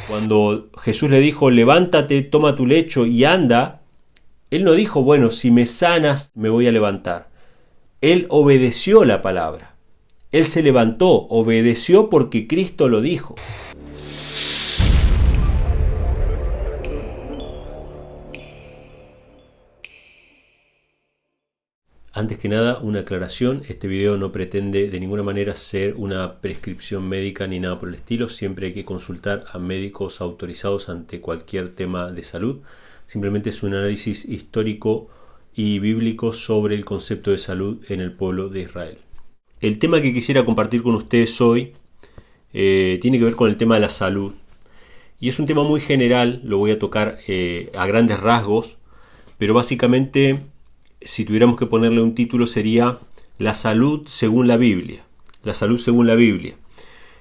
Cuando Jesús le dijo, levántate, toma tu lecho y anda, él no dijo, bueno, si me sanas me voy a levantar. Él obedeció la palabra. Él se levantó, obedeció porque Cristo lo dijo. Antes que nada, una aclaración, este video no pretende de ninguna manera ser una prescripción médica ni nada por el estilo, siempre hay que consultar a médicos autorizados ante cualquier tema de salud, simplemente es un análisis histórico y bíblico sobre el concepto de salud en el pueblo de Israel. El tema que quisiera compartir con ustedes hoy tiene que ver con el tema de la salud, y es un tema muy general, lo voy a tocar a grandes rasgos, pero básicamente, si tuviéramos que ponerle un título, sería la salud según la Biblia. La salud según la Biblia.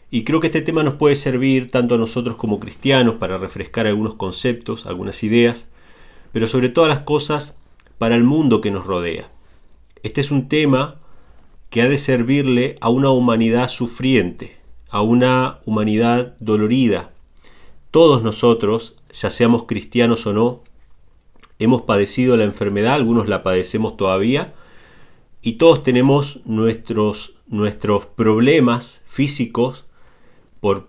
Y creo que este tema nos puede servir tanto a nosotros como cristianos para refrescar algunos conceptos, algunas ideas, pero sobre todas las cosas para el mundo que nos rodea. Este es un tema que ha de servirle a una humanidad sufriente, a una humanidad dolorida. Todos nosotros, ya seamos cristianos o no, hemos padecido la enfermedad, algunos la padecemos todavía, y todos tenemos nuestros problemas físicos por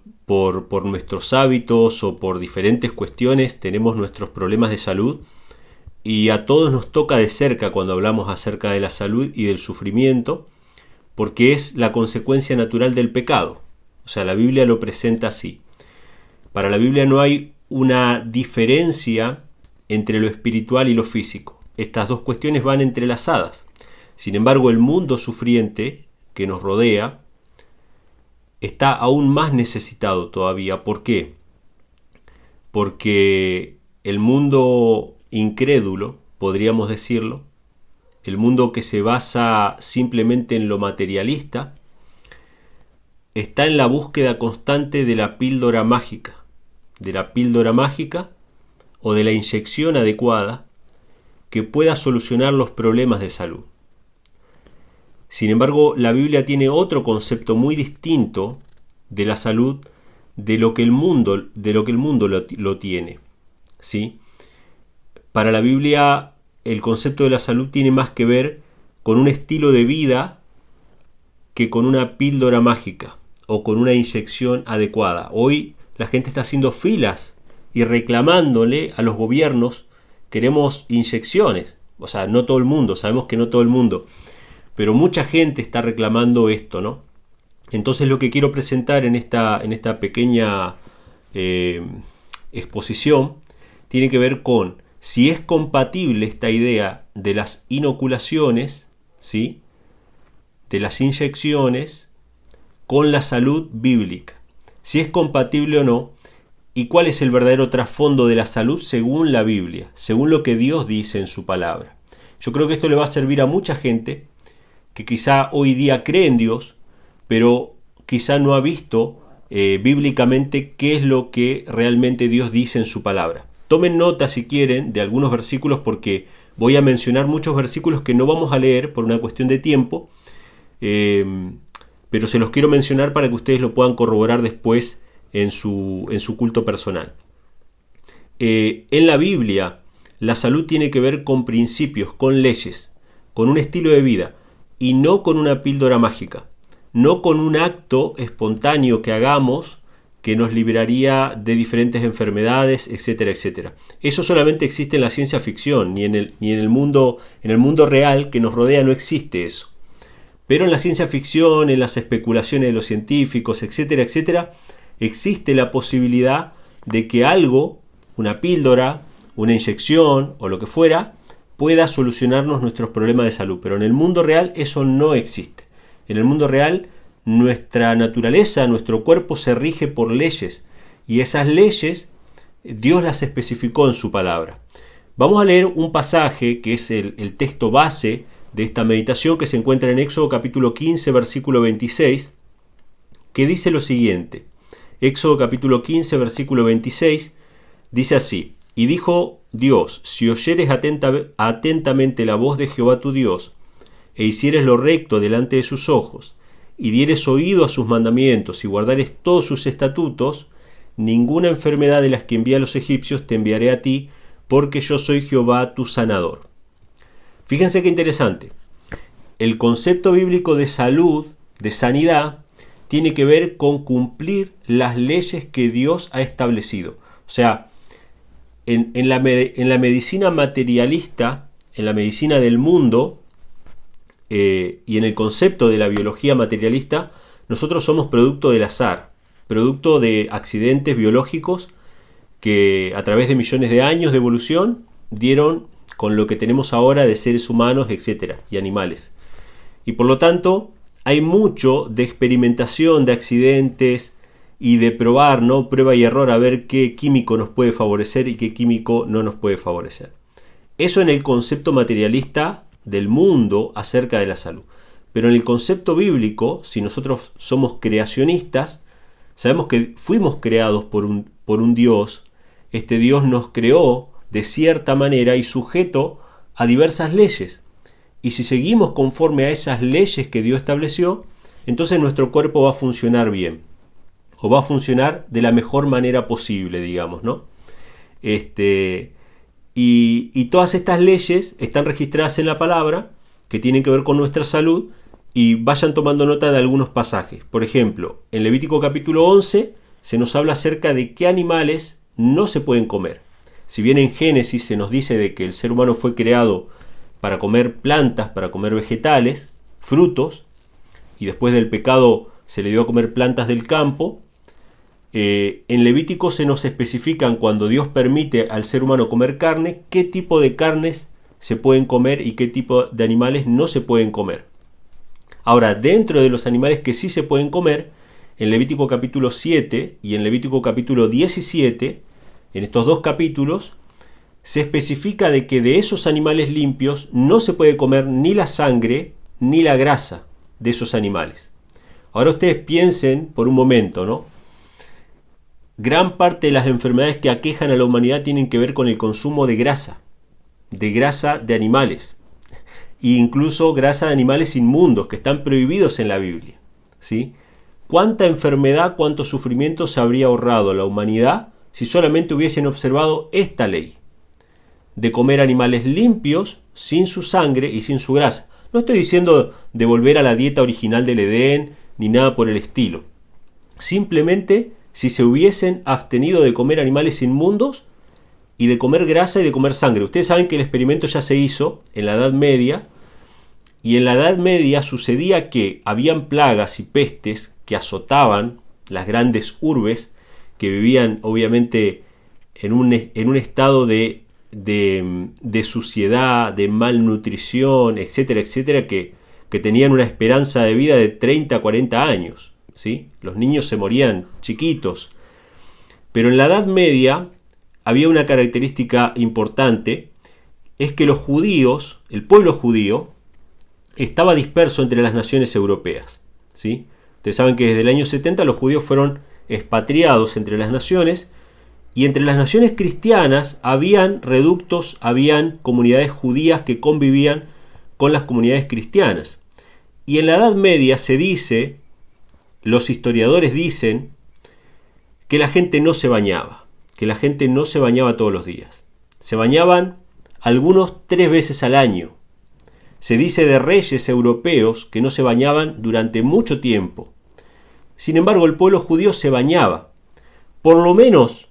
nuestros hábitos o por diferentes cuestiones, tenemos nuestros problemas de salud, y a todos nos toca de cerca cuando hablamos acerca de la salud y del sufrimiento, porque es la consecuencia natural del pecado. O sea, la Biblia lo presenta así. Para la Biblia no hay una diferencia entre lo espiritual y lo físico. Estas dos cuestiones van entrelazadas. Sin embargo, el mundo sufriente que nos rodea está aún más necesitado todavía. ¿Por qué? Porque el mundo incrédulo, podríamos decirlo, el mundo que se basa simplemente en lo materialista, está en la búsqueda constante de la píldora mágica, o de la inyección adecuada que pueda solucionar los problemas de salud. Sin embargo, la Biblia tiene otro concepto muy distinto de la salud de lo que el mundo lo tiene, ¿sí? Para la Biblia, el concepto de la salud tiene más que ver con un estilo de vida que con una píldora mágica o con una inyección adecuada. Hoy la gente está haciendo filas y reclamándole a los gobiernos, queremos inyecciones. O sea, no todo el mundo, sabemos que no todo el mundo, pero mucha gente está reclamando esto, ¿no? Entonces lo que quiero presentar en esta pequeña exposición tiene que ver con si es compatible esta idea de las inoculaciones, ¿sí?, de las inyecciones, con la salud bíblica. Si es compatible o no, y cuál es el verdadero trasfondo de la salud según la Biblia, según lo que Dios dice en su palabra. Yo creo que esto le va a servir a mucha gente que quizá hoy día cree en Dios, pero quizá no ha visto bíblicamente qué es lo que realmente Dios dice en su palabra. Tomen nota si quieren de algunos versículos, porque voy a mencionar muchos versículos que no vamos a leer por una cuestión de tiempo, pero se los quiero mencionar para que ustedes lo puedan corroborar después en su culto personal. En la Biblia, la salud tiene que ver con principios, con leyes, con un estilo de vida, y no con una píldora mágica, no con un acto espontáneo que hagamos que nos liberaría de diferentes enfermedades, etcétera, etcétera. Eso solamente existe en la ciencia ficción, ni en el mundo real que nos rodea no existe eso. Pero en la ciencia ficción, en las especulaciones de los científicos, etcétera, etcétera, existe la posibilidad de que algo, una píldora, una inyección o lo que fuera, pueda solucionarnos nuestros problemas de salud. Pero en el mundo real eso no existe. En el mundo real nuestra naturaleza, nuestro cuerpo se rige por leyes, y esas leyes Dios las especificó en su palabra. Vamos a leer un pasaje que es el texto base de esta meditación, que se encuentra en Éxodo capítulo 15, versículo 26, que dice lo siguiente. Éxodo capítulo 15, versículo 26, dice así: y dijo Dios, si oyeres atentamente la voz de Jehová tu Dios, e hicieres lo recto delante de sus ojos, y dieres oído a sus mandamientos, y guardares todos sus estatutos, ninguna enfermedad de las que envié a los egipcios te enviaré a ti, porque yo soy Jehová tu sanador. Fíjense qué interesante. El concepto bíblico de salud, de sanidad, tiene que ver con cumplir las leyes que Dios ha establecido. O sea, en la medicina materialista, en la medicina del mundo, y en el concepto de la biología materialista, nosotros somos producto del azar, producto de accidentes biológicos que a través de millones de años de evolución dieron con lo que tenemos ahora de seres humanos, etcétera, y animales. Y por lo tanto, hay mucho de experimentación, de accidentes y de probar, ¿no? Prueba y error, a ver qué químico nos puede favorecer y qué químico no nos puede favorecer. Eso en el concepto materialista del mundo acerca de la salud. Pero en el concepto bíblico, si nosotros somos creacionistas, sabemos que fuimos creados por un Dios. Este Dios nos creó de cierta manera y sujeto a diversas leyes. Y si seguimos conforme a esas leyes que Dios estableció, entonces nuestro cuerpo va a funcionar bien. O va a funcionar de la mejor manera posible, digamos, ¿no? Y todas estas leyes están registradas en la palabra, que tienen que ver con nuestra salud, y vayan tomando nota de algunos pasajes. Por ejemplo, en Levítico capítulo 11 se nos habla acerca de qué animales no se pueden comer. Si bien en Génesis se nos dice de que el ser humano fue creado para comer plantas, para comer vegetales, frutos, y después del pecado se le dio a comer plantas del campo, en Levítico se nos especifican, cuando Dios permite al ser humano comer carne, qué tipo de carnes se pueden comer y qué tipo de animales no se pueden comer. Ahora, dentro de los animales que sí se pueden comer, en Levítico capítulo 7 y en Levítico capítulo 17, en estos dos capítulos, se especifica de que de esos animales limpios no se puede comer ni la sangre ni la grasa de esos animales. Ahora ustedes piensen por un momento, ¿no? Gran parte de las enfermedades que aquejan a la humanidad tienen que ver con el consumo de grasa de animales, e incluso grasa de animales inmundos que están prohibidos en la Biblia, ¿sí? ¿Cuánta enfermedad, cuánto sufrimiento se habría ahorrado a la humanidad si solamente hubiesen observado esta ley de comer animales limpios, sin su sangre y sin su grasa? No estoy diciendo de volver a la dieta original del Edén ni nada por el estilo. Simplemente si se hubiesen abstenido de comer animales inmundos y de comer grasa y de comer sangre. Ustedes saben que el experimento ya se hizo en la Edad Media, y en la Edad Media sucedía que habían plagas y pestes que azotaban las grandes urbes, que vivían obviamente en un estado de suciedad, de malnutrición, etcétera, etcétera, que tenían una esperanza de vida de 30 a 40 años. ¿Sí? Los niños se morían chiquitos. Pero en la Edad Media había una característica importante, es que los judíos, el pueblo judío, estaba disperso entre las naciones europeas. ¿Sí? Ustedes saben que desde el año 70 los judíos fueron expatriados entre las naciones, y entre las naciones cristianas habían reductos, habían comunidades judías que convivían con las comunidades cristianas. Y en la Edad Media se dice, los historiadores dicen, que la gente no se bañaba, todos los días. Se bañaban algunos 3 veces al año. Se dice de reyes europeos que no se bañaban durante mucho tiempo. Sin embargo, el pueblo judío se bañaba, por lo menos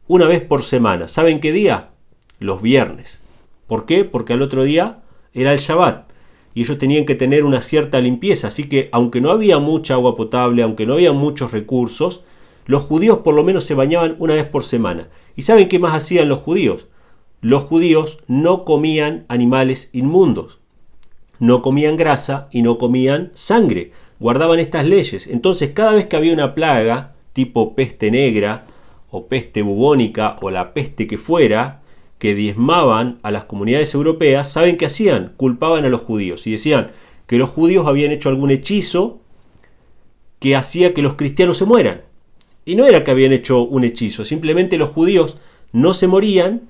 una vez por semana. ¿Saben qué día? Los viernes. ¿Por qué? Porque al otro día era el Shabbat. Y ellos tenían que tener una cierta limpieza, así que aunque no había mucha agua potable, aunque no había muchos recursos, los judíos por lo menos se bañaban una vez por semana. ¿Y saben qué más hacían los judíos? Los judíos no comían animales inmundos, no comían grasa y no comían sangre, guardaban estas leyes. Entonces cada vez que había una plaga, tipo peste negra o peste bubónica o la peste que fuera, que diezmaban a las comunidades europeas, ¿saben qué hacían? Culpaban a los judíos y decían que los judíos habían hecho algún hechizo que hacía que los cristianos se mueran. Y no era que habían hecho un hechizo, simplemente los judíos no se morían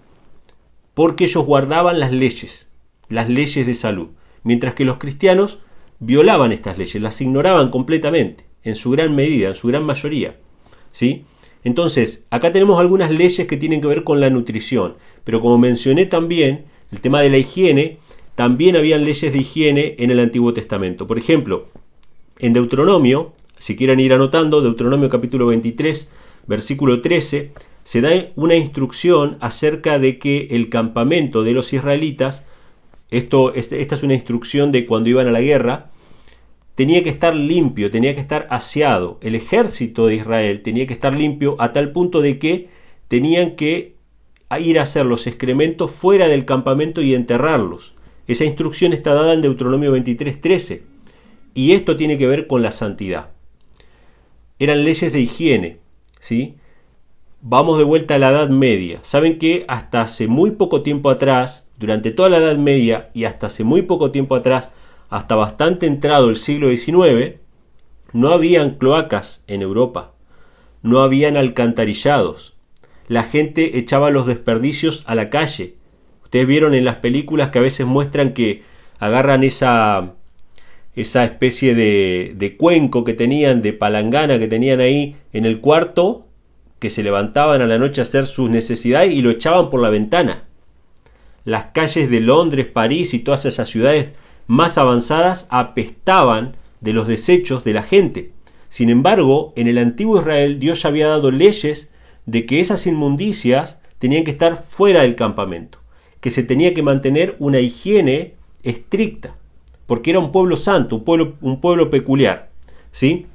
porque ellos guardaban las leyes de salud, mientras que los cristianos violaban estas leyes, las ignoraban completamente, en su gran medida, en su gran mayoría, ¿sí? Entonces, acá tenemos algunas leyes que tienen que ver con la nutrición, pero como mencioné también, el tema de la higiene, también habían leyes de higiene en el Antiguo Testamento. Por ejemplo, en Deuteronomio, si quieren ir anotando, Deuteronomio capítulo 23, versículo 13, se da una instrucción acerca de que el campamento de los israelitas, esta es una instrucción de cuando iban a la guerra, tenía que estar limpio, tenía que estar aseado. El ejército de Israel tenía que estar limpio a tal punto de que tenían que ir a hacer los excrementos fuera del campamento y enterrarlos. Esa instrucción está dada en Deuteronomio 23:13. Y esto tiene que ver con la santidad. Eran leyes de higiene, ¿sí? Vamos de vuelta a la Edad Media. Saben que hasta hace muy poco tiempo atrás, durante toda la Edad Media y hasta hace muy poco tiempo atrás, hasta bastante entrado el siglo XIX, no habían cloacas en Europa, no habían alcantarillados. La gente echaba los desperdicios a la calle. Ustedes vieron en las películas que a veces muestran que agarran esa especie de cuenco que tenían, de palangana que tenían ahí en el cuarto, que se levantaban a la noche a hacer sus necesidades y lo echaban por la ventana. Las calles de Londres, París y todas esas ciudades más avanzadas apestaban de los desechos de la gente. Sin embargo, en el antiguo Israel Dios ya había dado leyes de que esas inmundicias tenían que estar fuera del campamento, que se tenía que mantener una higiene estricta, porque era un pueblo santo, un pueblo peculiar, ¿sí?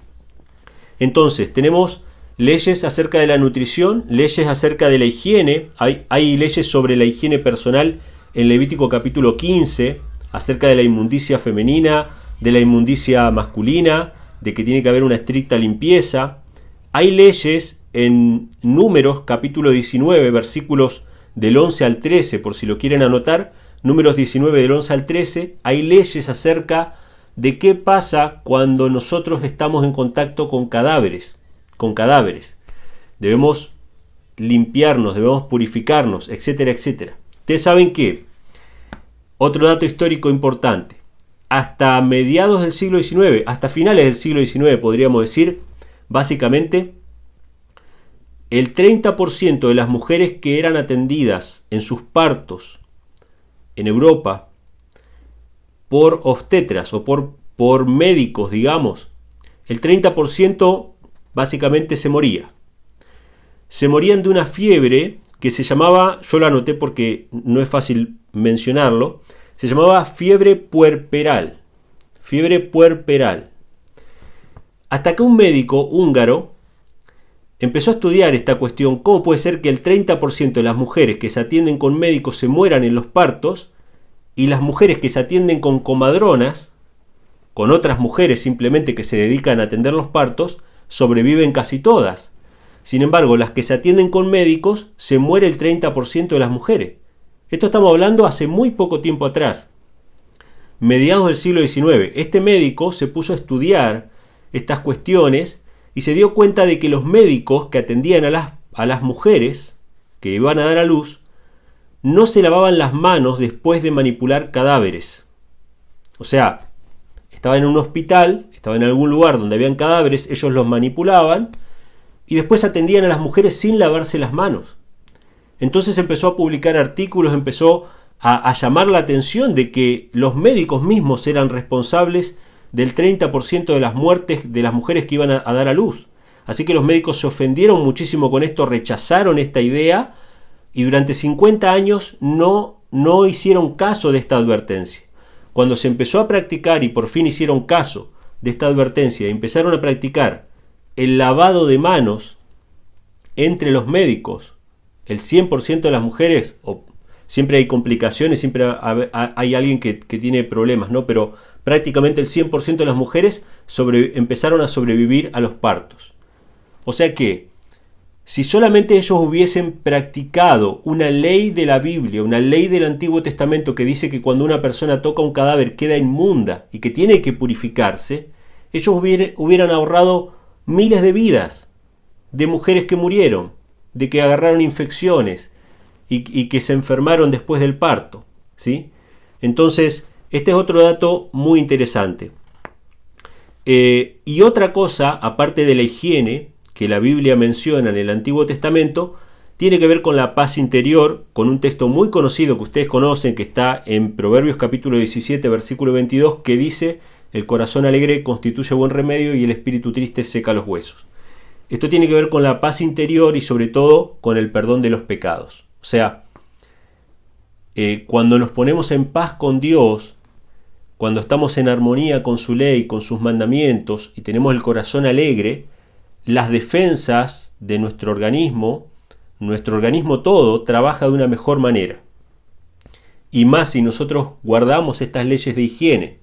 Entonces, tenemos leyes acerca de la nutrición, leyes acerca de la higiene, hay leyes sobre la higiene personal en Levítico capítulo 15, acerca de la inmundicia femenina, de la inmundicia masculina, de que tiene que haber una estricta limpieza. Hay leyes en Números capítulo 19, versículos del 11 al 13, por si lo quieren anotar, Números 19 del 11 al 13, hay leyes acerca de qué pasa cuando nosotros estamos en contacto con cadáveres. Debemos limpiarnos, debemos purificarnos, etcétera, etcétera. Ustedes saben que, otro dato histórico importante, hasta mediados del siglo XIX, hasta finales del siglo XIX podríamos decir, básicamente, el 30% de las mujeres que eran atendidas en sus partos en Europa por obstetras o por médicos, digamos, el 30% básicamente se moría. Se morían de una fiebre que se llamaba, yo lo anoté porque no es fácil mencionarlo, se llamaba fiebre puerperal. Fiebre puerperal. Hasta que un médico húngaro empezó a estudiar esta cuestión, cómo puede ser que el 30% de las mujeres que se atienden con médicos se mueran en los partos y las mujeres que se atienden con comadronas, con otras mujeres simplemente que se dedican a atender los partos, sobreviven casi todas. Sin embargo, las que se atienden con médicos, se muere el 30% de las mujeres. Esto estamos hablando hace muy poco tiempo atrás, mediados del siglo XIX. Este médico se puso a estudiar estas cuestiones y se dio cuenta de que los médicos que atendían a las mujeres que iban a dar a luz no se lavaban las manos después de manipular cadáveres. O sea, estaba en un hospital, estaba en algún lugar donde habían cadáveres, ellos los manipulaban y después atendían a las mujeres sin lavarse las manos. Entonces empezó a publicar artículos, empezó a llamar la atención de que los médicos mismos eran responsables del 30% de las muertes de las mujeres que iban a dar a luz. Así que los médicos se ofendieron muchísimo con esto, rechazaron esta idea y durante 50 años no hicieron caso de esta advertencia. Cuando se empezó a practicar y por fin hicieron caso de esta advertencia y empezaron a practicar el lavado de manos entre los médicos, el 100% de las mujeres, siempre hay complicaciones, siempre hay alguien que tiene problemas, ¿no? Pero prácticamente el 100% de las mujeres empezaron a sobrevivir a los partos. O sea que, si solamente ellos hubiesen practicado una ley de la Biblia, una ley del Antiguo Testamento que dice que cuando una persona toca un cadáver queda inmunda y que tiene que purificarse, ellos hubieran ahorrado miles de vidas de mujeres que murieron, de que agarraron infecciones y que se enfermaron después del parto, ¿sí? Entonces, este es otro dato muy interesante. Y otra cosa, aparte de la higiene, que la Biblia menciona en el Antiguo Testamento tiene que ver con la paz interior, con un texto muy conocido que ustedes conocen, que está en Proverbios capítulo 17, versículo 22, que dice: el corazón alegre constituye buen remedio y el espíritu triste seca los huesos. Esto tiene que ver con la paz interior y sobre todo con el perdón de los pecados. O sea, cuando nos ponemos en paz con Dios, cuando estamos en armonía con su ley, con sus mandamientos y tenemos el corazón alegre, las defensas de nuestro organismo todo trabaja de una mejor manera. Y más si nosotros guardamos estas leyes de higiene,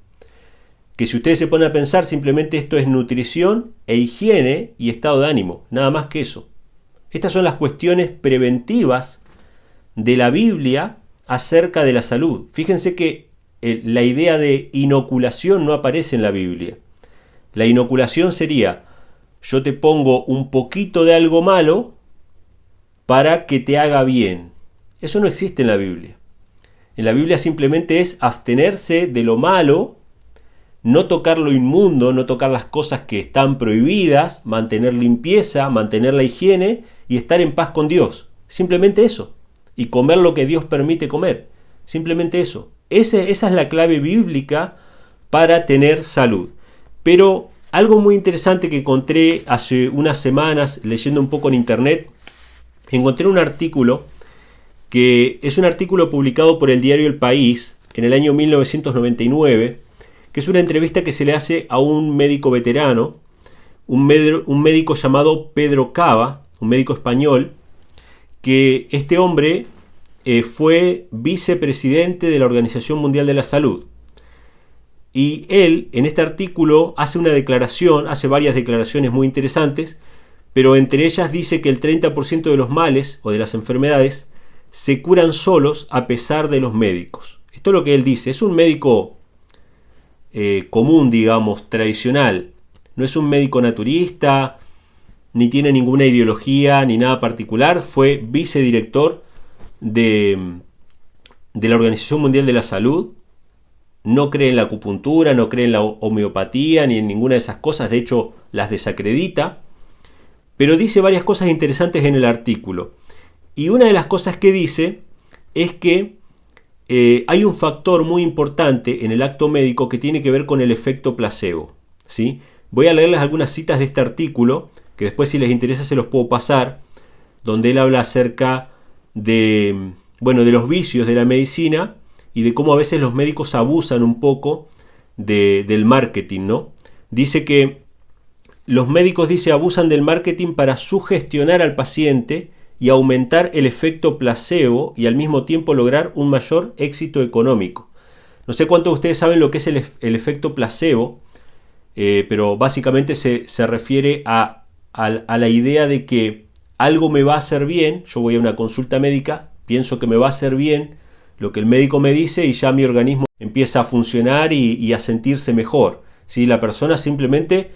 que si ustedes se ponen a pensar, simplemente esto es nutrición e higiene y estado de ánimo, nada más que eso. Estas son las cuestiones preventivas de la Biblia acerca de la salud. Fíjense que la idea de inoculación no aparece en la Biblia. La inoculación sería: yo te pongo un poquito de algo malo para que te haga bien. Eso no existe en la Biblia. En la Biblia simplemente es abstenerse de lo malo, no tocar lo inmundo, no tocar las cosas que están prohibidas, mantener limpieza, mantener la higiene y estar en paz con Dios. Simplemente eso. Y comer lo que Dios permite comer. Simplemente eso. Esa es la clave bíblica para tener salud. Pero algo muy interesante que encontré hace unas semanas leyendo un poco en internet, encontré un artículo que es un artículo publicado por el diario El País en el año 1999, que es una entrevista que se le hace a un médico veterano, un médico llamado Pedro Cava, un médico español, que este hombre fue vicepresidente de la Organización Mundial de la Salud. Y él, en este artículo, hace varias declaraciones muy interesantes, pero entre ellas dice que el 30% de los males o de las enfermedades se curan solos a pesar de los médicos. Esto es lo que él dice. Es un médico común, digamos, tradicional. No es un médico naturista, ni tiene ninguna ideología, ni nada particular. Fue vicedirector de la Organización Mundial de la Salud. No cree en la acupuntura, no cree en la homeopatía, ni en ninguna de esas cosas. De hecho, las desacredita. Pero dice varias cosas interesantes en el artículo. Y una de las cosas que dice es que hay un factor muy importante en el acto médico que tiene que ver con el efecto placebo, ¿sí? Voy a leerles algunas citas de este artículo, que después si les interesa se los puedo pasar, donde él habla acerca de los vicios de la medicina y de cómo a veces los médicos abusan un poco del marketing, ¿no? Dice que los médicos, abusan del marketing para sugestionar al paciente y aumentar el efecto placebo y al mismo tiempo lograr un mayor éxito económico. No sé cuántos de ustedes saben lo que es el efecto placebo, pero básicamente se refiere a la idea de que algo me va a hacer bien. Yo voy a una consulta médica, pienso que me va a hacer bien lo que el médico me dice y ya mi organismo empieza a funcionar y a sentirse mejor. ¿Sí? La persona simplemente,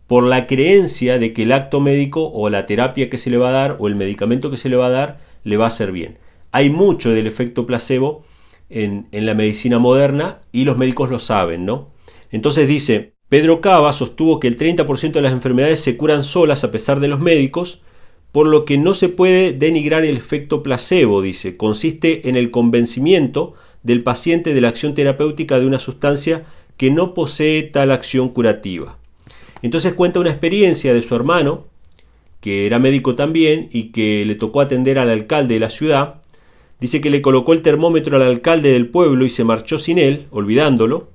por la creencia de que el acto médico o la terapia que se le va a dar o el medicamento que se le va a dar le va a hacer bien. Hay mucho del efecto placebo en la medicina moderna y los médicos lo saben, ¿no? Entonces dice: Pedro Cava sostuvo que el 30% de las enfermedades se curan solas a pesar de los médicos, por lo que no se puede denigrar el efecto placebo, dice. Consiste en el convencimiento del paciente de la acción terapéutica de una sustancia que no posee tal acción curativa. Entonces cuenta una experiencia de su hermano, que era médico también y que le tocó atender al alcalde de la ciudad. Dice que le colocó el termómetro al alcalde del pueblo y se marchó sin él, olvidándolo.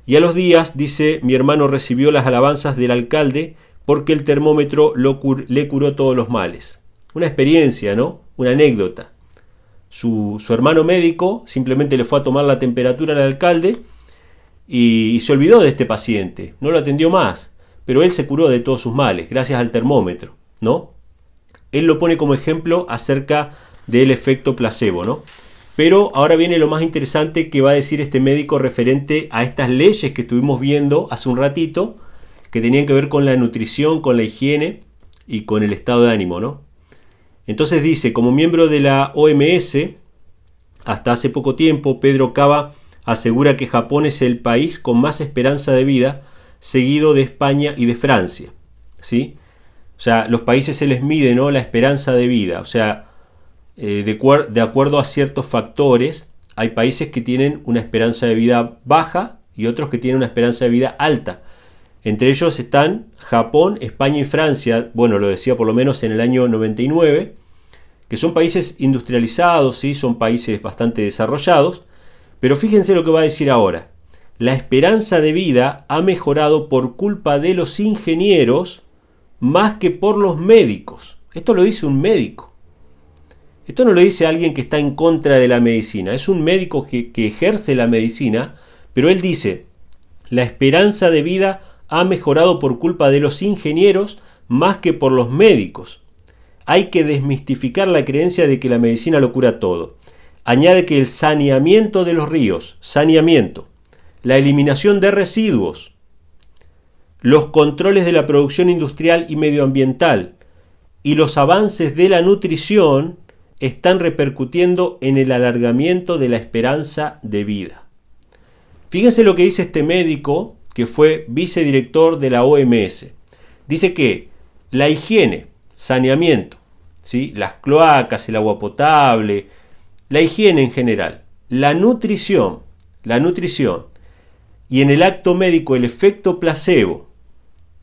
Y a los días, dice, mi hermano recibió las alabanzas del alcalde porque el termómetro le curó todos los males. Una experiencia, ¿no? Una anécdota. Su hermano médico simplemente le fue a tomar la temperatura al alcalde y se olvidó de este paciente, no lo atendió más. Pero él se curó de todos sus males, gracias al termómetro, ¿no? Él lo pone como ejemplo acerca del efecto placebo, ¿no? Pero ahora viene lo más interesante que va a decir este médico referente a estas leyes que estuvimos viendo hace un ratito, que tenían que ver con la nutrición, con la higiene y con el estado de ánimo, ¿no? Entonces dice: como miembro de la OMS, hasta hace poco tiempo, Pedro Cava asegura que Japón es el país con más esperanza de vida, seguido de España y de Francia, ¿sí? O sea, los países se les mide, ¿no?, la esperanza de vida. O sea, de acuerdo a ciertos factores, hay países que tienen una esperanza de vida baja y otros que tienen una esperanza de vida alta. Entre ellos están Japón, España y Francia, bueno, lo decía por lo menos en el año 99, que son países industrializados, ¿sí?, son países bastante desarrollados, pero fíjense lo que va a decir ahora. La esperanza de vida ha mejorado por culpa de los ingenieros más que por los médicos. Esto lo dice un médico. Esto no lo dice alguien que está en contra de la medicina. Es un médico que ejerce la medicina, pero él dice, la esperanza de vida ha mejorado por culpa de los ingenieros más que por los médicos. Hay que desmistificar la creencia de que la medicina lo cura todo. Añade que el saneamiento de los ríos, la eliminación de residuos, los controles de la producción industrial y medioambiental y los avances de la nutrición están repercutiendo en el alargamiento de la esperanza de vida. Fíjense lo que dice este médico que fue vicedirector de la OMS. Dice que la higiene, saneamiento, ¿sí?, las cloacas, el agua potable, la higiene en general, la nutrición y en el acto médico el efecto placebo,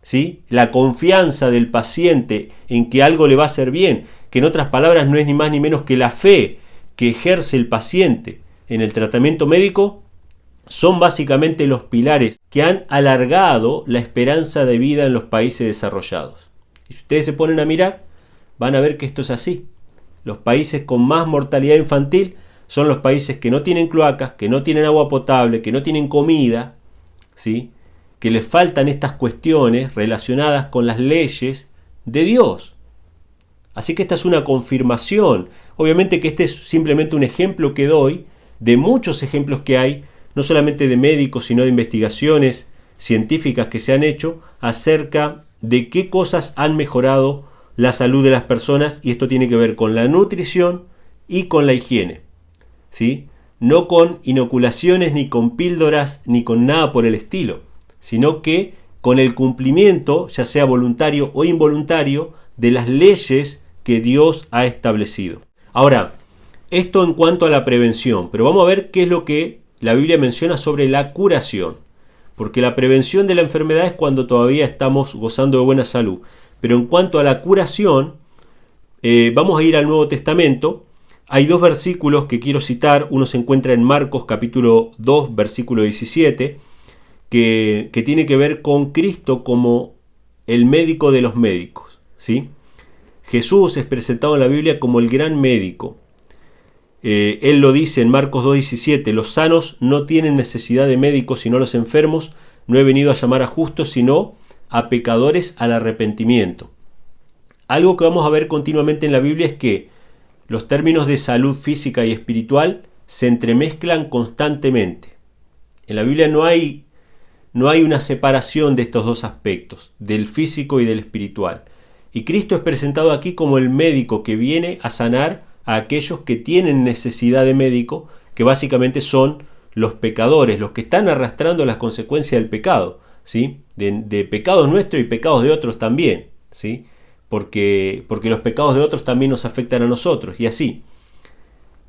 ¿sí?, la confianza del paciente en que algo le va a hacer bien, que en otras palabras no es ni más ni menos que la fe que ejerce el paciente en el tratamiento médico, son básicamente los pilares que han alargado la esperanza de vida en los países desarrollados. Y si ustedes se ponen a mirar, van a ver que esto es así. Los países con más mortalidad infantil son los países que no tienen cloacas, que no tienen agua potable, que no tienen comida, ¿sí?, que les faltan estas cuestiones relacionadas con las leyes de Dios. Así que esta es una confirmación. Obviamente que este es simplemente un ejemplo que doy de muchos ejemplos que hay, no solamente de médicos, sino de investigaciones científicas que se han hecho acerca de qué cosas han mejorado la salud de las personas, y esto tiene que ver con la nutrición y con la higiene, ¿sí? No con inoculaciones, ni con píldoras, ni con nada por el estilo, sino que con el cumplimiento, ya sea voluntario o involuntario, de las leyes que Dios ha establecido. Ahora, esto en cuanto a la prevención, pero vamos a ver qué es lo que la Biblia menciona sobre la curación, porque la prevención de la enfermedad es cuando todavía estamos gozando de buena salud, pero en cuanto a la curación, vamos a ir al Nuevo Testamento. Hay dos versículos que quiero citar. Uno se encuentra en Marcos capítulo 2, versículo 17, que tiene que ver con Cristo como el médico de los médicos, ¿sí? Jesús es presentado en la Biblia como el gran médico. Él lo dice en Marcos 2:17, los sanos no tienen necesidad de médicos sino los enfermos, no he venido a llamar a justos sino a pecadores al arrepentimiento. Algo que vamos a ver continuamente en la Biblia es que los términos de salud física y espiritual se entremezclan constantemente. En la Biblia no hay una separación de estos dos aspectos, del físico y del espiritual. Y Cristo es presentado aquí como el médico que viene a sanar a aquellos que tienen necesidad de médico, que básicamente son los pecadores, los que están arrastrando las consecuencias del pecado, ¿sí? De pecados nuestros y pecados de otros también, ¿sí? Porque los pecados de otros también nos afectan a nosotros, y así.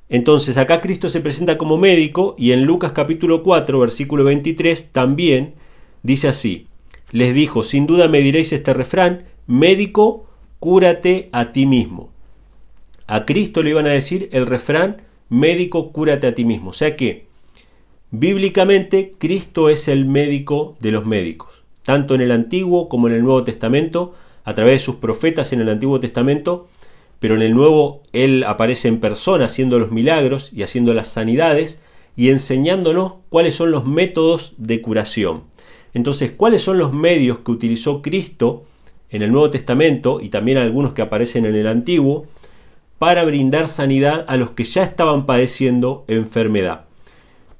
Entonces acá Cristo se presenta como médico, y en Lucas capítulo 4, versículo 23, también dice así, les dijo, sin duda me diréis este refrán, médico, cúrate a ti mismo. A Cristo le iban a decir el refrán, médico, cúrate a ti mismo. O sea que, bíblicamente, Cristo es el médico de los médicos. Tanto en el Antiguo como en el Nuevo Testamento, a través de sus profetas en el Antiguo Testamento, pero en el Nuevo Él aparece en persona haciendo los milagros y haciendo las sanidades y enseñándonos cuáles son los métodos de curación. Entonces, ¿cuáles son los medios que utilizó Cristo en el Nuevo Testamento y también algunos que aparecen en el Antiguo para brindar sanidad a los que ya estaban padeciendo enfermedad?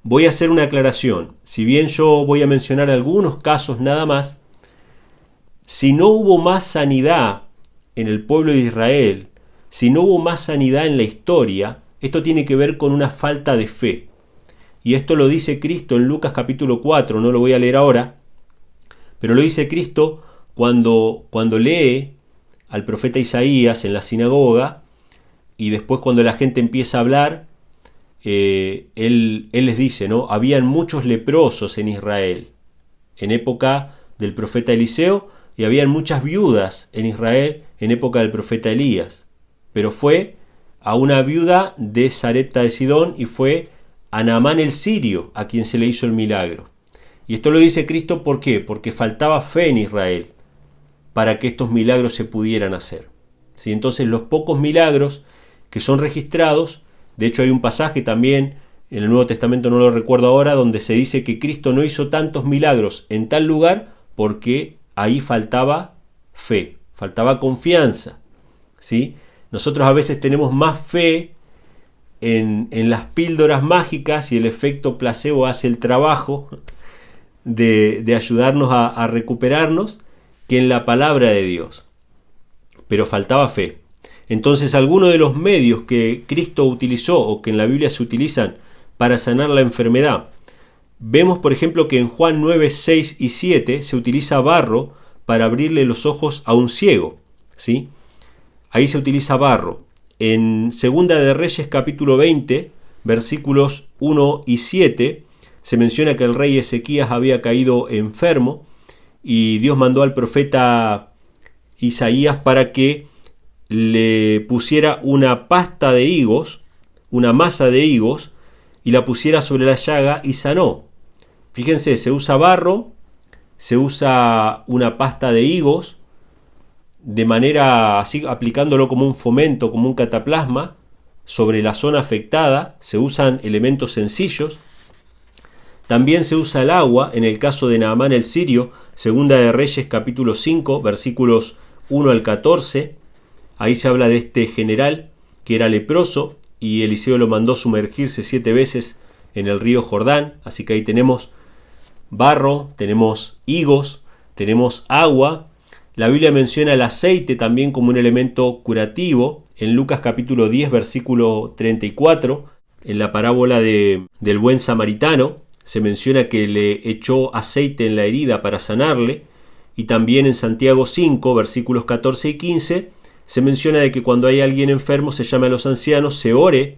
Voy a hacer una aclaración. Si bien yo voy a mencionar algunos casos nada más, si no hubo más sanidad en el pueblo de Israel, si no hubo más sanidad en la historia, esto tiene que ver con una falta de fe. Y esto lo dice Cristo en Lucas capítulo 4, no lo voy a leer ahora, pero lo dice Cristo cuando lee al profeta Isaías en la sinagoga, y después cuando la gente empieza a hablar, él les dice, ¿no? Habían muchos leprosos en Israel, en época del profeta Eliseo, y habían muchas viudas en Israel en época del profeta Elías. Pero fue a una viuda de Sarepta de Sidón y fue a Naamán el sirio a quien se le hizo el milagro. Y esto lo dice Cristo, ¿por qué? Porque faltaba fe en Israel para que estos milagros se pudieran hacer. ¿Sí? Entonces los pocos milagros que son registrados, de hecho hay un pasaje también en el Nuevo Testamento, no lo recuerdo ahora, donde se dice que Cristo no hizo tantos milagros en tal lugar porque ahí faltaba fe, faltaba confianza. ¿Sí? Nosotros a veces tenemos más fe en las píldoras mágicas y el efecto placebo hace el trabajo de ayudarnos a recuperarnos que en la palabra de Dios. Pero faltaba fe. Entonces algunos de los medios que Cristo utilizó o que en la Biblia se utilizan para sanar la enfermedad, vemos por ejemplo que en Juan 9, 6 y 7 se utiliza barro para abrirle los ojos a un ciego. ¿Sí? Ahí se utiliza barro. En Segunda de Reyes capítulo 20, versículos 1 y 7, se menciona que el rey Ezequías había caído enfermo y Dios mandó al profeta Isaías para que le pusiera una pasta de higos, una masa de higos, y la pusiera sobre la llaga y sanó. Fíjense, se usa barro, se usa una pasta de higos, de manera así, aplicándolo como un fomento, como un cataplasma, sobre la zona afectada. Se usan elementos sencillos. También se usa el agua, en el caso de Naamán el sirio, Segunda de Reyes capítulo 5, versículos 1 al 14. Ahí se habla de este general que era leproso y Eliseo lo mandó sumergirse 7 veces en el río Jordán. Así que ahí tenemos barro, tenemos higos, tenemos agua. La Biblia menciona el aceite también como un elemento curativo. En Lucas capítulo 10, versículo 34, en la parábola del buen samaritano, se menciona que le echó aceite en la herida para sanarle. Y también en Santiago 5, versículos 14 y 15, se menciona de que cuando hay alguien enfermo se llame a los ancianos, se ore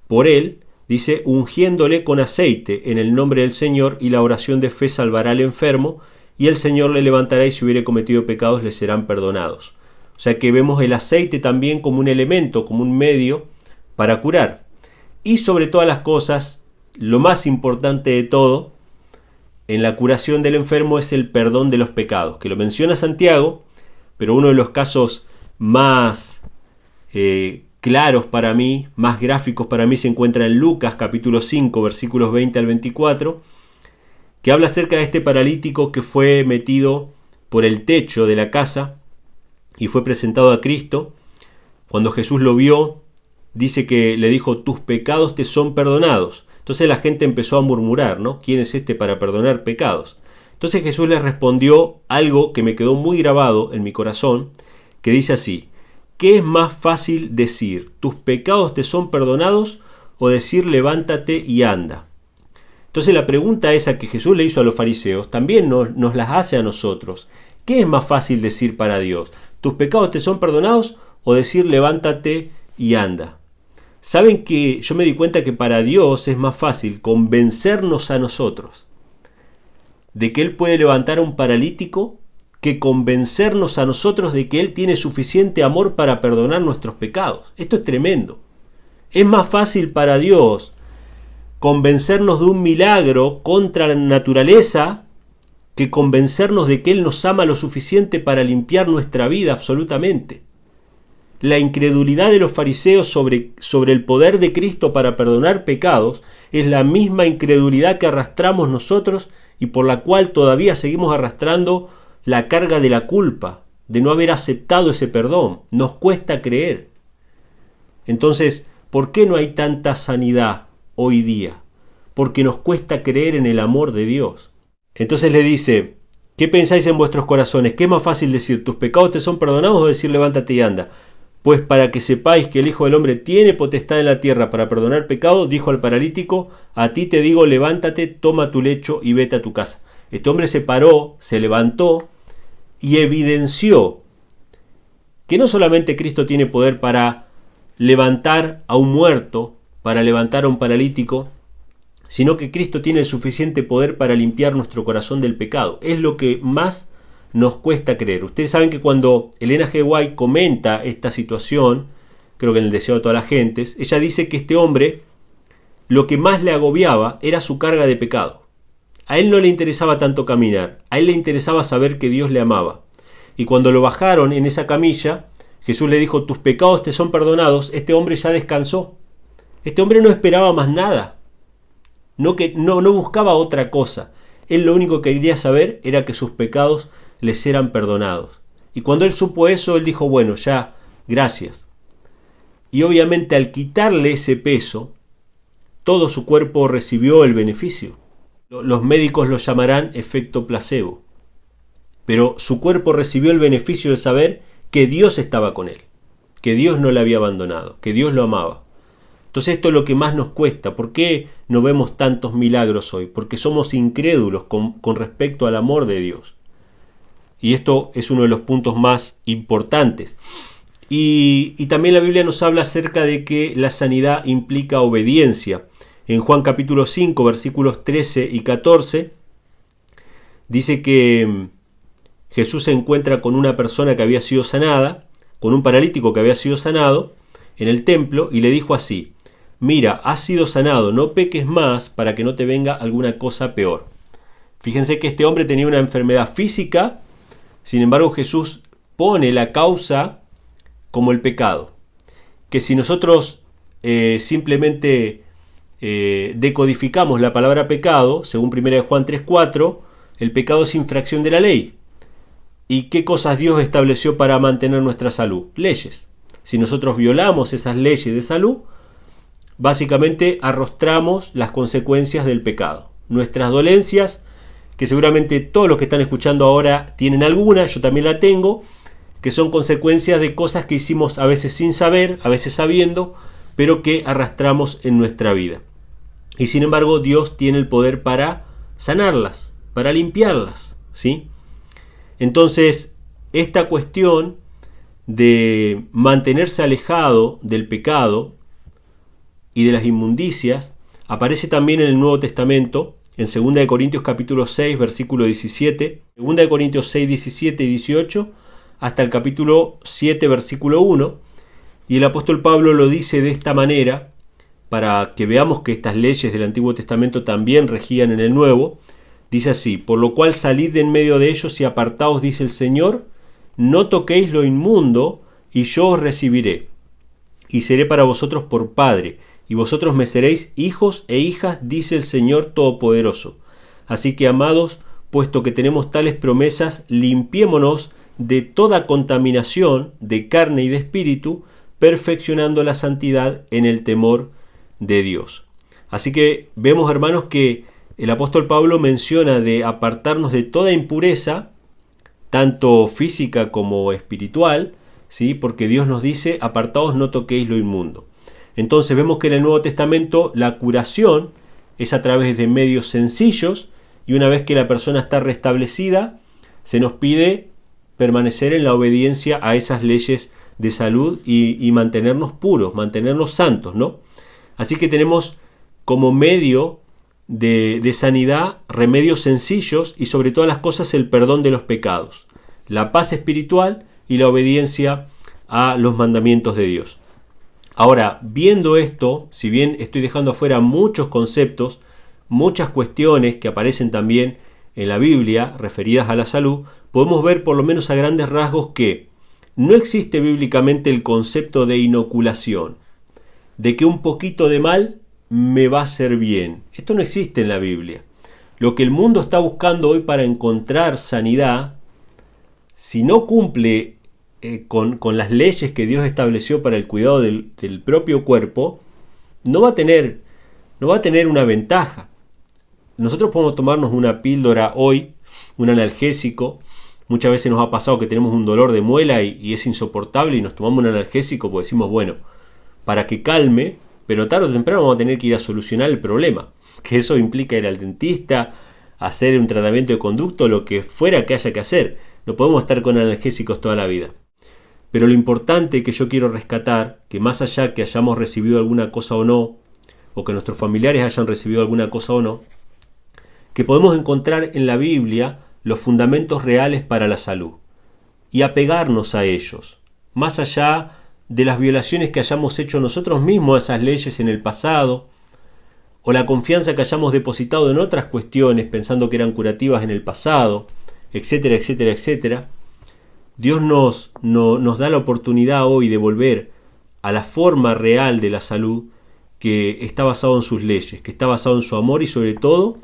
por él, dice, ungiéndole con aceite en el nombre del Señor, y la oración de fe salvará al enfermo, y el Señor le levantará, y si hubiere cometido pecados le serán perdonados. O sea que vemos el aceite también como un elemento, como un medio para curar. Y sobre todas las cosas, lo más importante de todo en la curación del enfermo es el perdón de los pecados, que lo menciona Santiago, pero uno de los casos más claros para mí, más gráficos para mí, se encuentra en Lucas capítulo 5, versículos 20 al 24, que habla acerca de este paralítico que fue metido por el techo de la casa y fue presentado a Cristo. Cuando Jesús lo vio, dice que le dijo, tus pecados te son perdonados. Entonces la gente empezó a murmurar, ¿no? ¿Quién es este para perdonar pecados? Entonces Jesús les respondió algo que me quedó muy grabado en mi corazón, que dice así, ¿qué es más fácil decir, tus pecados te son perdonados, o decir, levántate y anda? Entonces la pregunta esa que Jesús le hizo a los fariseos, también nos las hace a nosotros. ¿Qué es más fácil decir para Dios? ¿Tus pecados te son perdonados, o decir, levántate y anda? Saben que yo me di cuenta que para Dios es más fácil convencernos a nosotros de que Él puede levantar a un paralítico que convencernos a nosotros de que Él tiene suficiente amor para perdonar nuestros pecados. Esto es tremendo. Es más fácil para Dios convencernos de un milagro contra la naturaleza que convencernos de que Él nos ama lo suficiente para limpiar nuestra vida absolutamente. La incredulidad de los fariseos sobre el poder de Cristo para perdonar pecados es la misma incredulidad que arrastramos nosotros y por la cual todavía seguimos arrastrando la carga de la culpa, de no haber aceptado ese perdón. Nos cuesta creer. Entonces, ¿por qué no hay tanta sanidad hoy día? Porque nos cuesta creer en el amor de Dios. Entonces le dice, ¿qué pensáis en vuestros corazones? ¿Qué es más fácil decir, tus pecados te son perdonados, o decir, levántate y anda? Pues para que sepáis que el Hijo del Hombre tiene potestad en la tierra para perdonar pecados, dijo al paralítico, a ti te digo, levántate, toma tu lecho y vete a tu casa. Este hombre se paró, se levantó y evidenció que no solamente Cristo tiene poder para levantar a un muerto, para levantar a un paralítico, sino que Cristo tiene el suficiente poder para limpiar nuestro corazón del pecado. Es lo que más nos cuesta creer. Ustedes saben que cuando Elena G. White comenta esta situación, creo que en el Deseo de todas las gentes, ella dice que este hombre, lo que más le agobiaba era su carga de pecado. A él no le interesaba tanto caminar, a él le interesaba saber que Dios le amaba. Y cuando lo bajaron en esa camilla, Jesús le dijo, tus pecados te son perdonados. Este hombre ya descansó. Este hombre no esperaba más nada. No buscaba otra cosa. Él lo único que quería saber era que sus pecados les eran perdonados. Y cuando él supo eso, él dijo, bueno, ya, gracias. Y obviamente al quitarle ese peso, todo su cuerpo recibió el beneficio. Los médicos lo llamarán efecto placebo. Pero su cuerpo recibió el beneficio de saber que Dios estaba con él, que Dios no le había abandonado, que Dios lo amaba. Entonces esto es lo que más nos cuesta. ¿Por qué no vemos tantos milagros hoy? Porque somos incrédulos con respecto al amor de Dios. Y esto es uno de los puntos más importantes. Y también la Biblia nos habla acerca de que la sanidad implica obediencia. En Juan capítulo 5, versículos 13 y 14, dice que Jesús se encuentra con una persona que había sido sanada, con un paralítico que había sido sanado en el templo, y le dijo así, mira, has sido sanado, no peques más para que no te venga alguna cosa peor. Fíjense que este hombre tenía una enfermedad física, sin embargo Jesús pone la causa como el pecado. Que si nosotros simplemente decodificamos la palabra pecado, según 1 Juan 3:4, el pecado es infracción de la ley. ¿Y qué cosas Dios estableció para mantener nuestra salud? Leyes. Si nosotros violamos esas leyes de salud, básicamente arrostramos las consecuencias del pecado. Nuestras dolencias, que seguramente todos los que están escuchando ahora tienen alguna, yo también la tengo, que son consecuencias de cosas que hicimos a veces sin saber, a veces sabiendo, pero que arrastramos en nuestra vida. Y sin embargo, Dios tiene el poder para sanarlas, para limpiarlas, ¿sí? Entonces, esta cuestión de mantenerse alejado del pecado y de las inmundicias aparece también en el Nuevo Testamento, en 2 Corintios capítulo 6, versículo 17, 2 Corintios 6, 17 y 18, hasta el capítulo 7, versículo 1, y el apóstol Pablo lo dice de esta manera, para que veamos que estas leyes del Antiguo Testamento también regían en el Nuevo. Dice así, por lo cual salid de en medio de ellos y apartaos, dice el Señor, no toquéis lo inmundo, y yo os recibiré, y seré para vosotros por Padre, y vosotros me seréis hijos e hijas, dice el Señor Todopoderoso. Así que, amados, puesto que tenemos tales promesas, limpiémonos de toda contaminación de carne y de espíritu, perfeccionando la santidad en el temor de Dios. Así que vemos, hermanos, que el apóstol Pablo menciona de apartarnos de toda impureza, tanto física como espiritual, ¿sí? Porque Dios nos dice, apartaos, no toquéis lo inmundo. Entonces vemos que en el Nuevo Testamento la curación es a través de medios sencillos, y una vez que la persona está restablecida, se nos pide permanecer en la obediencia a esas leyes de salud y mantenernos puros, mantenernos santos, ¿no? Así que tenemos como medio de sanidad remedios sencillos y sobre todas las cosas el perdón de los pecados, la paz espiritual y la obediencia a los mandamientos de Dios. Ahora, viendo esto, si bien estoy dejando afuera muchos conceptos, muchas cuestiones que aparecen también en la Biblia referidas a la salud, podemos ver por lo menos a grandes rasgos que no existe bíblicamente el concepto de inoculación, de que un poquito de mal me va a hacer bien. Esto no existe en la Biblia. Lo que el mundo está buscando hoy para encontrar sanidad, si no cumple con las leyes que Dios estableció para el cuidado del propio cuerpo, no va a tener una ventaja. Nosotros podemos tomarnos una píldora hoy, un analgésico. Muchas veces nos ha pasado que tenemos un dolor de muela y es insoportable y nos tomamos un analgésico porque decimos, bueno, para que calme, pero tarde o temprano vamos a tener que ir a solucionar el problema. Que eso implica ir al dentista, hacer un tratamiento de conducto, lo que fuera que haya que hacer. No podemos estar con analgésicos toda la vida. Pero lo importante que yo quiero rescatar, que más allá que hayamos recibido alguna cosa o no, o que nuestros familiares hayan recibido alguna cosa o no, que podemos encontrar en la Biblia los fundamentos reales para la salud y apegarnos a ellos, más allá de las violaciones que hayamos hecho nosotros mismos a esas leyes en el pasado, o la confianza que hayamos depositado en otras cuestiones pensando que eran curativas en el pasado, etcétera, etcétera, etcétera. Dios nos da la oportunidad hoy de volver a la forma real de la salud, que está basado en sus leyes, que está basado en su amor y sobre todo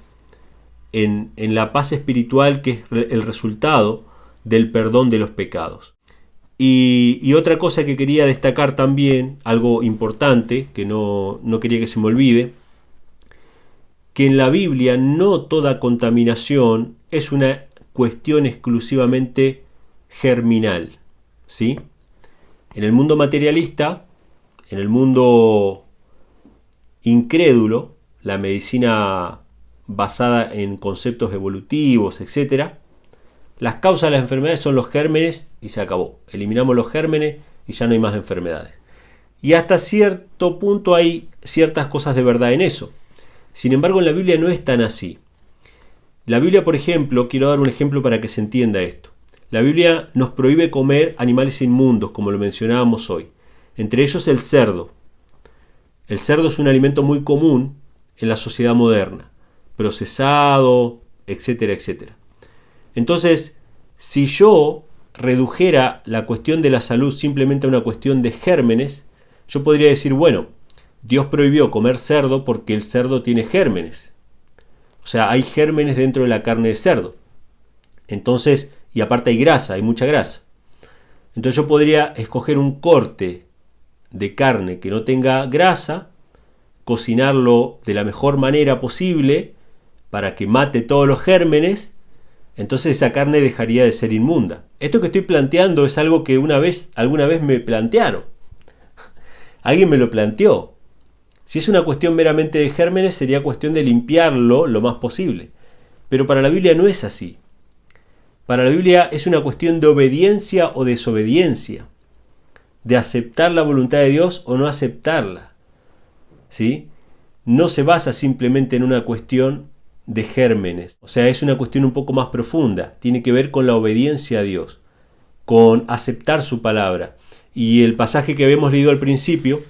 en la paz espiritual, que es el resultado del perdón de los pecados. Y otra cosa que quería destacar también, algo importante, que no quería que se me olvide, que en la Biblia no toda contaminación es una cuestión exclusivamente germinal, ¿sí? En el mundo materialista, en el mundo incrédulo, la medicina basada en conceptos evolutivos, etc., las causas de las enfermedades son los gérmenes y se acabó. Eliminamos los gérmenes y ya no hay más enfermedades. Y hasta cierto punto hay ciertas cosas de verdad en eso. Sin embargo, en la Biblia no es tan así. La Biblia, por ejemplo, quiero dar un ejemplo para que se entienda esto. La Biblia nos prohíbe comer animales inmundos, como lo mencionábamos hoy. Entre ellos el cerdo. El cerdo es un alimento muy común en la sociedad moderna, procesado, etcétera, etcétera. Entonces, si yo redujera la cuestión de la salud simplemente a una cuestión de gérmenes, yo podría decir, bueno, Dios prohibió comer cerdo porque el cerdo tiene gérmenes. O sea, hay gérmenes dentro de la carne de cerdo. Entonces, y aparte hay grasa, hay mucha grasa. Entonces yo podría escoger un corte de carne que no tenga grasa, cocinarlo de la mejor manera posible para que mate todos los gérmenes. Entonces esa carne dejaría de ser inmunda. Esto que estoy planteando es algo que alguna vez me plantearon. Alguien me lo planteó. Si es una cuestión meramente de gérmenes, sería cuestión de limpiarlo lo más posible. Pero para la Biblia no es así. Para la Biblia es una cuestión de obediencia o desobediencia. De aceptar la voluntad de Dios o no aceptarla. ¿Sí? No se basa simplemente en una cuestión de gérmenes. O sea, es una cuestión un poco más profunda. Tiene que ver con la obediencia a Dios, con aceptar su palabra. Y el pasaje que habíamos leído al principio,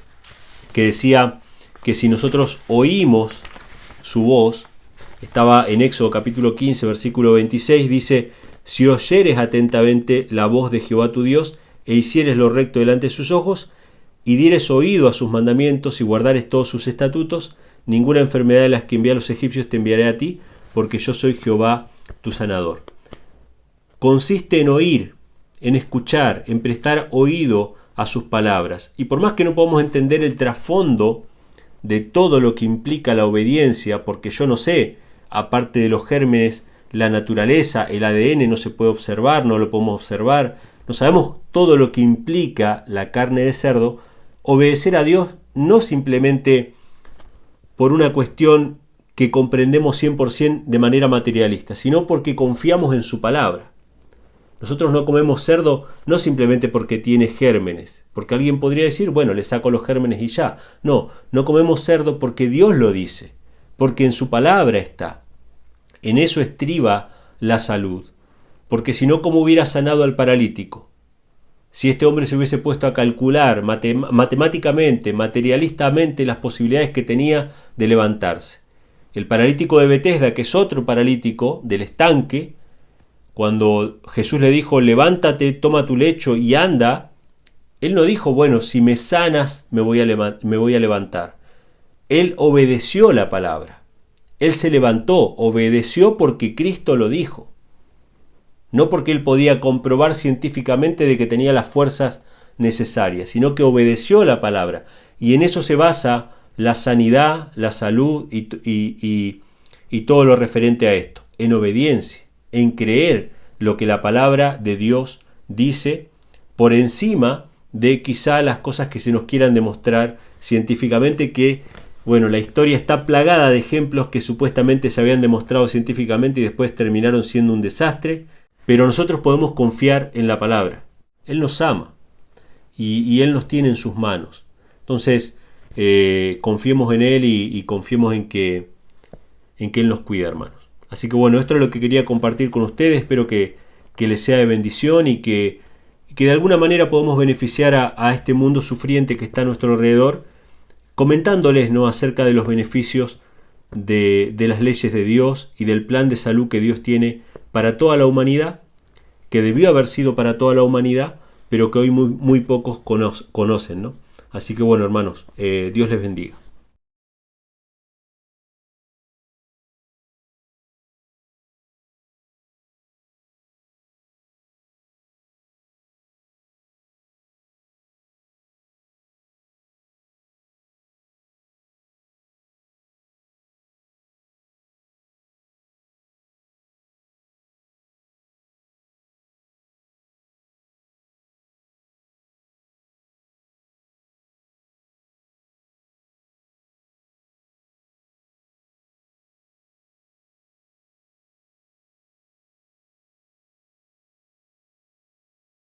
que decía que si nosotros oímos su voz, estaba en Éxodo capítulo 15, versículo 26, dice: si oyeres atentamente la voz de Jehová tu Dios, e hicieres lo recto delante de sus ojos, y dieres oído a sus mandamientos, y guardares todos sus estatutos, ninguna enfermedad de las que envié a los egipcios te enviaré a ti, porque yo soy Jehová tu sanador. Consiste en oír, en escuchar, en prestar oído a sus palabras. Y por más que no podamos entender el trasfondo de todo lo que implica la obediencia, porque yo no sé, aparte de los gérmenes, la naturaleza, el ADN no se puede observar, no lo podemos observar, no sabemos todo lo que implica la carne de cerdo, obedecer a Dios no simplemente por una cuestión que comprendemos 100% de manera materialista, sino porque confiamos en su palabra. Nosotros no comemos cerdo no simplemente porque tiene gérmenes, porque alguien podría decir, bueno, le saco los gérmenes y ya. No comemos cerdo porque Dios lo dice, porque en su palabra está. En eso estriba la salud, porque si no, ¿cómo hubiera sanado al paralítico? Si este hombre se hubiese puesto a calcular matemáticamente, materialistamente las posibilidades que tenía de levantarse. El paralítico de Betesda, que es otro paralítico del estanque, cuando Jesús le dijo, levántate, toma tu lecho y anda, él no dijo, bueno, si me sanas me voy a levantar. Él obedeció la palabra. Él se levantó, obedeció porque Cristo lo dijo. No porque él podía comprobar científicamente de que tenía las fuerzas necesarias, sino que obedeció la palabra. Y en eso se basa la sanidad, la salud y todo lo referente a esto. En obediencia, en creer lo que la palabra de Dios dice por encima de quizá las cosas que se nos quieran demostrar científicamente, que, bueno, la historia está plagada de ejemplos que supuestamente se habían demostrado científicamente y después terminaron siendo un desastre. Pero nosotros podemos confiar en la palabra. Él nos ama. y Él nos tiene en sus manos. Entonces, confiemos en Él y confiemos en que Él nos cuida, hermanos. Así que bueno, esto es lo que quería compartir con ustedes. Espero que les sea de bendición y que de alguna manera podamos beneficiar a este mundo sufriente que está a nuestro alrededor, comentándoles, ¿no?, acerca de los beneficios de las leyes de Dios y del plan de salud que Dios tiene para toda la humanidad, que debió haber sido para toda la humanidad, pero que hoy muy pocos conocen, ¿no? Así que bueno, hermanos, Dios les bendiga.